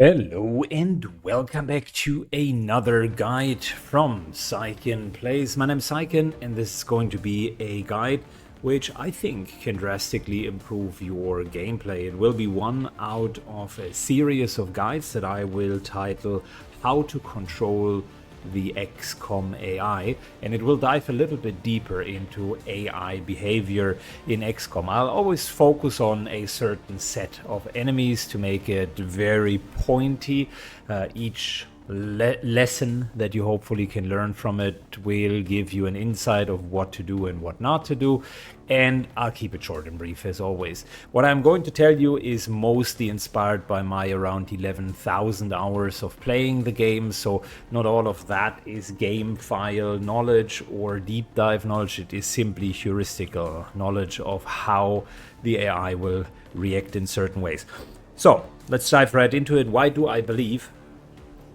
Hello and welcome back to another guide from Syken Plays. My name is Syken and this is going to be a guide which I think can drastically improve your gameplay. It will be one out of a series of guides that I will title How to Control the XCOM AI, and it will dive a little bit deeper into AI behavior in XCOM. I'll always focus on a certain set of enemies to make it very pointy. Each lesson that you hopefully can learn from it will give you an insight of what to do and what not to do, and I'll keep it short and brief as always. What I'm going to tell you is mostly inspired by my around 11,000 hours of playing the game, so not all of that is game file knowledge or deep dive knowledge. It is simply heuristical knowledge of how the AI will react in certain ways. So let's dive right into it. Why do I believe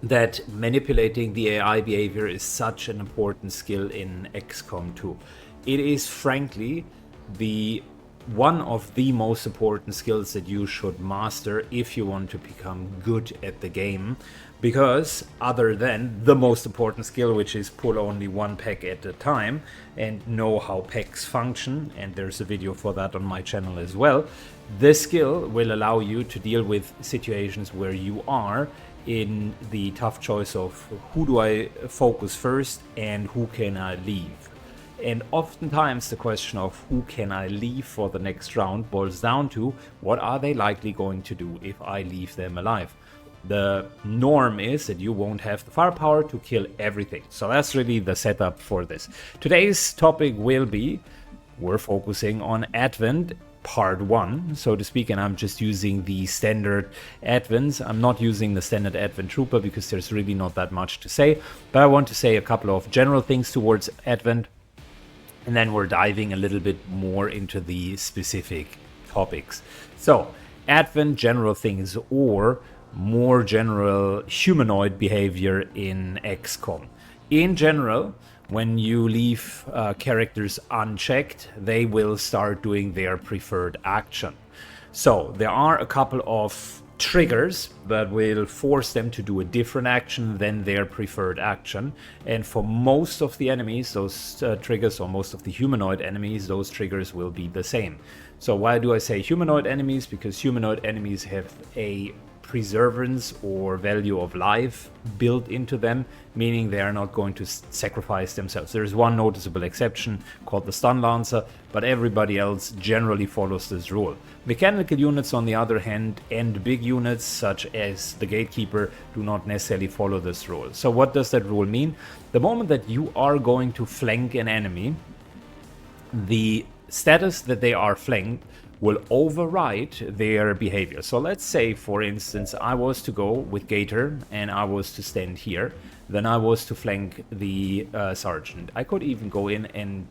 that manipulating the AI behavior is such an important skill in XCOM 2? It is frankly one of the most important skills that you should master if you want to become good at the game, because other than the most important skill, which is pull only one pack at a time and know how packs function, and there's a video for that on my channel as well, this skill will allow you to deal with situations where you are in the tough choice of who do I focus first and who can I leave. And oftentimes the question of who can I leave for the next round boils down to what are they likely going to do if I leave them alive. The norm is that you won't have the firepower to kill everything. So that's really the setup for this. Today's topic will be, we're focusing on Advent part 1, so to speak, and I'm just using the standard Advents. I'm not using the standard Advent Trooper because there's really not that much to say, but I want to say a couple of general things towards Advent, and then we're diving a little bit more into the specific topics. So, Advent general things, or more general humanoid behavior in XCOM. In general, when you leave characters unchecked, they will start doing their preferred action. So there are a couple of triggers that will force them to do a different action than their preferred action. And for most of the enemies, those triggers, or most of the humanoid enemies, those triggers will be the same. So why do I say humanoid enemies? Because humanoid enemies have a preservance or value of life built into them, meaning they are not going to sacrifice themselves. There is one noticeable exception called the Stunlancer, but everybody else generally follows this rule. Mechanical units, on the other hand, and big units such as the Gatekeeper do not necessarily follow this rule. So what does that rule mean? The moment that you are going to flank an enemy, the status that they are flanked will override their behavior. So let's say, for instance, I was to go with Gator and I was to stand here, then I was to flank the sergeant. I could even go in and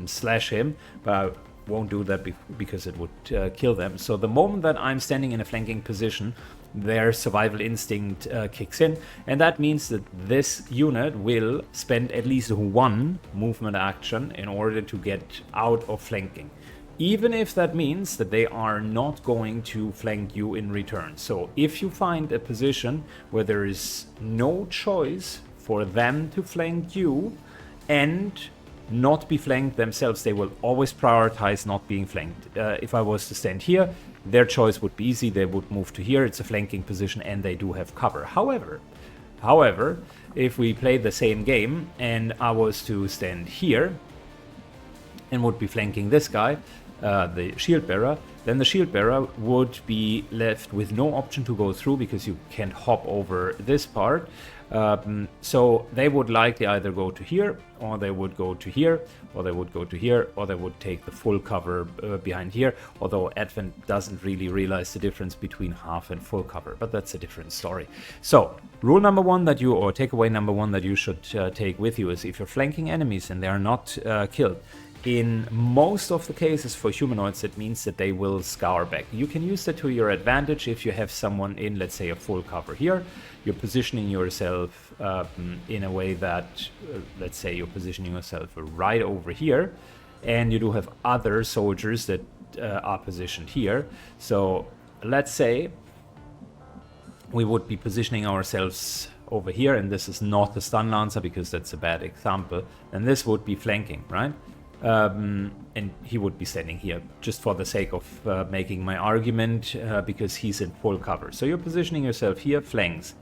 slash him, but I won't do that because it would kill them. So the moment that I'm standing in a flanking position, their survival instinct kicks in, and that means that this unit will spend at least one movement action in order to get out of flanking, even if that means that they are not going to flank you in return. So if you find a position where there is no choice for them to flank you and not be flanked themselves, they will always prioritize not being flanked. If I was to stand here, their choice would be easy. They would move to here. It's a flanking position and they do have cover. However, if we play the same game and I was to stand here and would be flanking this guy, the shield bearer, then the shield bearer would be left with no option to go through because you can't hop over this part. So they would likely either go to here, or they would go to here, or they would go to here, or they would take the full cover behind here, although Advent doesn't really realize the difference between half and full cover, but that's a different story. So rule number one that you, or takeaway number one that you should take with you is, if you're flanking enemies and they are not killed, in most of the cases for humanoids, it means that they will scour back. You can use that to your advantage if you have someone in, let's say, a full cover here. You're positioning yourself in a way that, let's say, you're positioning yourself right over here, and you do have other soldiers that are positioned here. So let's say we would be positioning ourselves over here, and this is not the Stunlancer because that's a bad example, and this would be flanking, right? And he would be standing here just for the sake of making my argument, because he's in full cover. So you're positioning yourself here, flanks.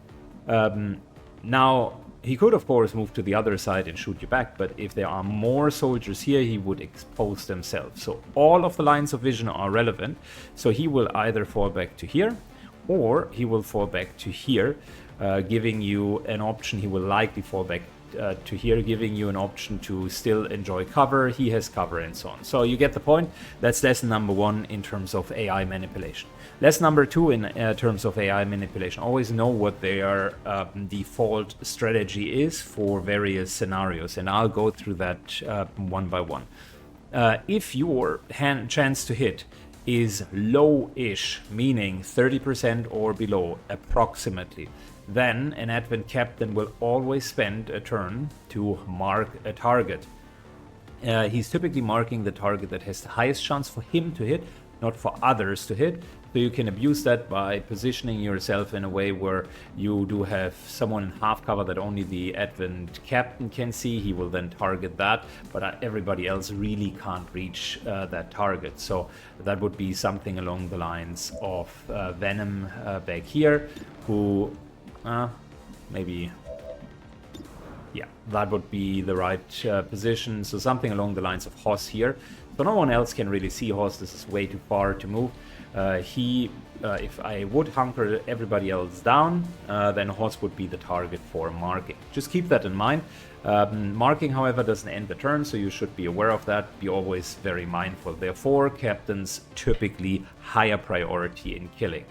Now, he could, of course, move to the other side and shoot you back, but if there are more soldiers here, he would expose themselves. So all of the lines of vision are relevant. So he will either fall back to here, or he will fall back to here, giving you an option. He will likely fall back to here, giving you an option to still enjoy cover. He has cover and so on. So you get the point. That's lesson number 1 in terms of AI manipulation. Lesson number 2 in terms of AI manipulation: always know what their default strategy is for various scenarios, and I'll go through that one by one. If your chance to hit is low-ish, meaning 30% or below approximately, then an advent captain will always spend a turn to mark a target. He's typically marking the target that has the highest chance for him to hit, not for others to hit. So you can abuse that by positioning yourself in a way where you do have someone in half cover that only the advent captain can see. He will then target that, but everybody else really can't reach that target. So that would be something along the lines of Venom back here, who maybe... yeah, that would be the right position. So something along the lines of Hoss here. So no one else can really see Hoss. This is way too far to move. If I would hunker everybody else down, then Hoss would be the target for marking. Just keep that in mind. Marking, however, doesn't end the turn, so you should be aware of that. Be always very mindful. Therefore, captains typically higher priority in killing.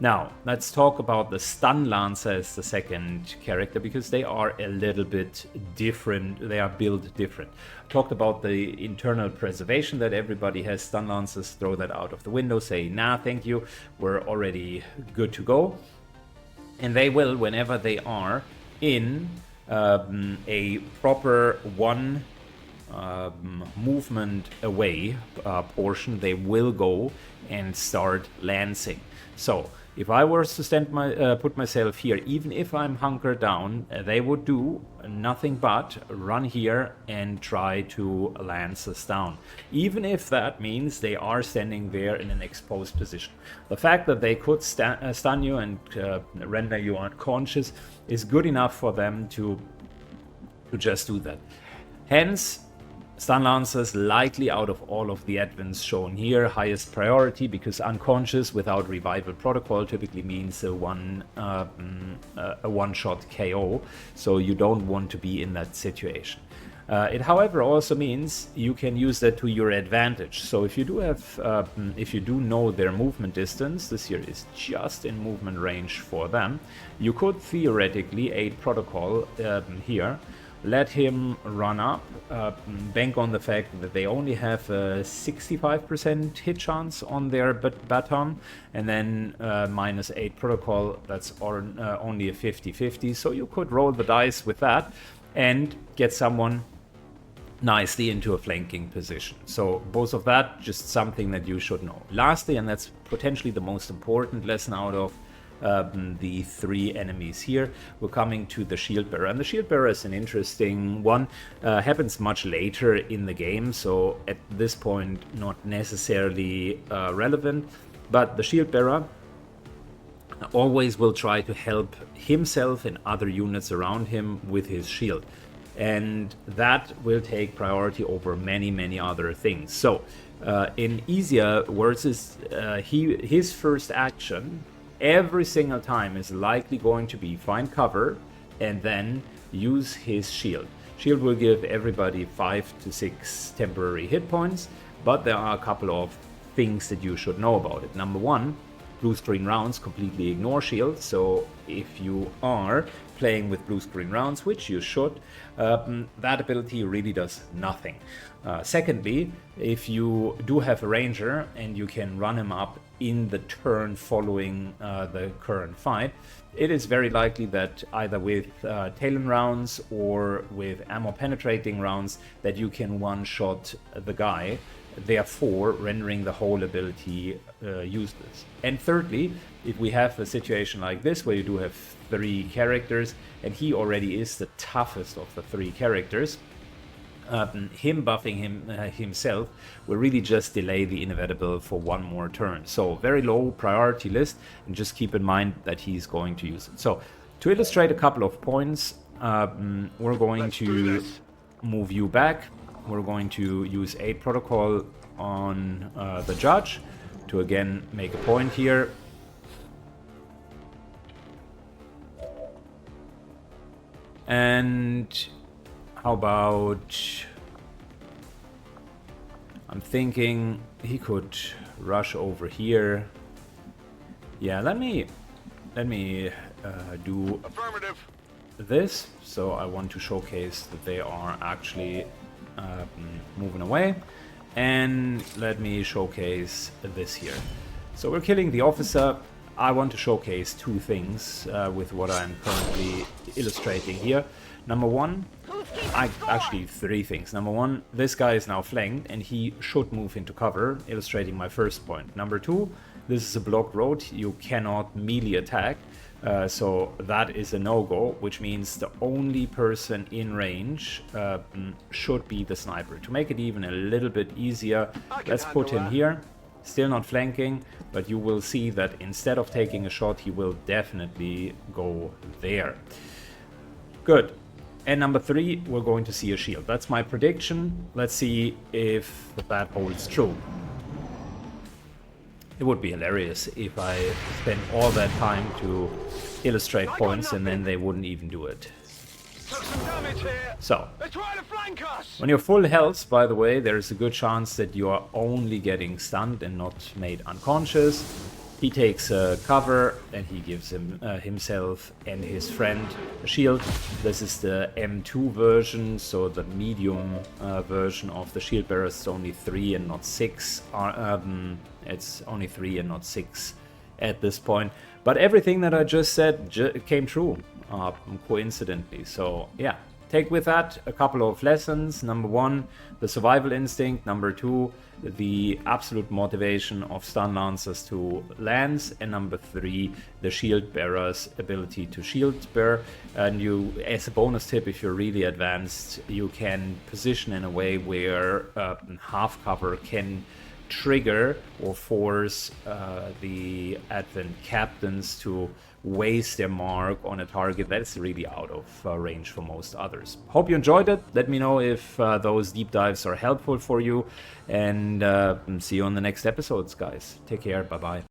Now, let's talk about the Stunlancer as the second character, because they are a little bit different. They are built different. Talked about the internal preservation that everybody has. Stunlancers throw that out of the window, say, nah, thank you, we're already good to go. And they will, whenever they are in a proper one movement away portion, they will go and start lancing. So if I were to put myself here, even if I'm hunkered down, they would do nothing but run here and try to lance us down. Even if that means they are standing there in an exposed position. The fact that they could stun you and render you unconscious is good enough for them to just do that. Hence, Stunlancers, likely out of all of the advents shown here, highest priority, because unconscious without revival protocol typically means a one-shot KO, so you don't want to be in that situation. It, however, also means you can use that to your advantage. So if you do have, if you do know their movement distance, this here is just in movement range for them, you could theoretically aid protocol here. Let him run up, bank on the fact that they only have a 65% hit chance on their baton, and then -8 protocol, that's only a 50-50. So you could roll the dice with that and get someone nicely into a flanking position. So both of that, just something that you should know. Lastly, and that's potentially the most important lesson out of the three enemies here, we're coming to the shield bearer, and the shield bearer is an interesting one. Happens much later in the game, so at this point not necessarily relevant, but the shield bearer always will try to help himself and other units around him with his shield, and that will take priority over many other things. So in easier words, his first action every single time is likely going to be find cover and then use his shield. Shield will give everybody 5 to 6 temporary hit points, but there are a couple of things that you should know about it. Number one, blue screen rounds completely ignore shield, so if you are playing with blue screen rounds, which you should, that ability really does nothing. Secondly, if you do have a ranger and you can run him up in the turn following the current fight, it is very likely that either with Talon rounds or with ammo penetrating rounds that you can one-shot the guy therefore rendering the whole ability useless. And thirdly, if we have a situation like this where you do have 3 characters and he already is the toughest of the 3 characters, him buffing himself will really just delay the inevitable for 1 more turn. So very low priority list, and just keep in mind that he's going to use it. So to illustrate a couple of points, we're going to move you back. We're going to use aid protocol on the judge to again make a point here. And how about, I'm thinking he could rush over here. Yeah, let me do this. So I want to showcase that they are actually moving away. And let me showcase this here. So we're killing the officer. I want to showcase 2 things with what I'm currently illustrating here. Number 1, actually 3 things. Number 1, this guy is now flanked and he should move into cover, illustrating my first point. Number 2, this is a blocked road, you cannot melee attack, so that is a no-go, which means the only person in range should be the sniper. To make it even a little bit easier, let's put him here. Still not flanking, but you will see that instead of taking a shot, he will definitely go there. Good. And number 3, we're going to see a shield. That's my prediction. Let's see if that holds true. It would be hilarious if I spent all that time to illustrate points and then they wouldn't even do it. So, when you're full health, by the way, there's a good chance that you are only getting stunned and not made unconscious. He takes cover and he gives himself and his friend a shield. This is the M2 version, so the medium version of the shield bearer is only 3 and not 6. It's only 3 and not 6 at this point. But everything that I just said came true coincidentally. So yeah, take with that a couple of lessons. Number 1, the survival instinct. Number 2, the absolute motivation of Stunlancers to lance. And number 3, the shield bearer's ability to shield bear. And you, as a bonus tip, if you're really advanced, you can position in a way where half cover can trigger or force the advent captains to waste their mark on a target that's really out of range for most others. Hope you enjoyed it. Let me know if those deep dives are helpful for you, and see you on the next episodes, guys. Take care. Bye bye.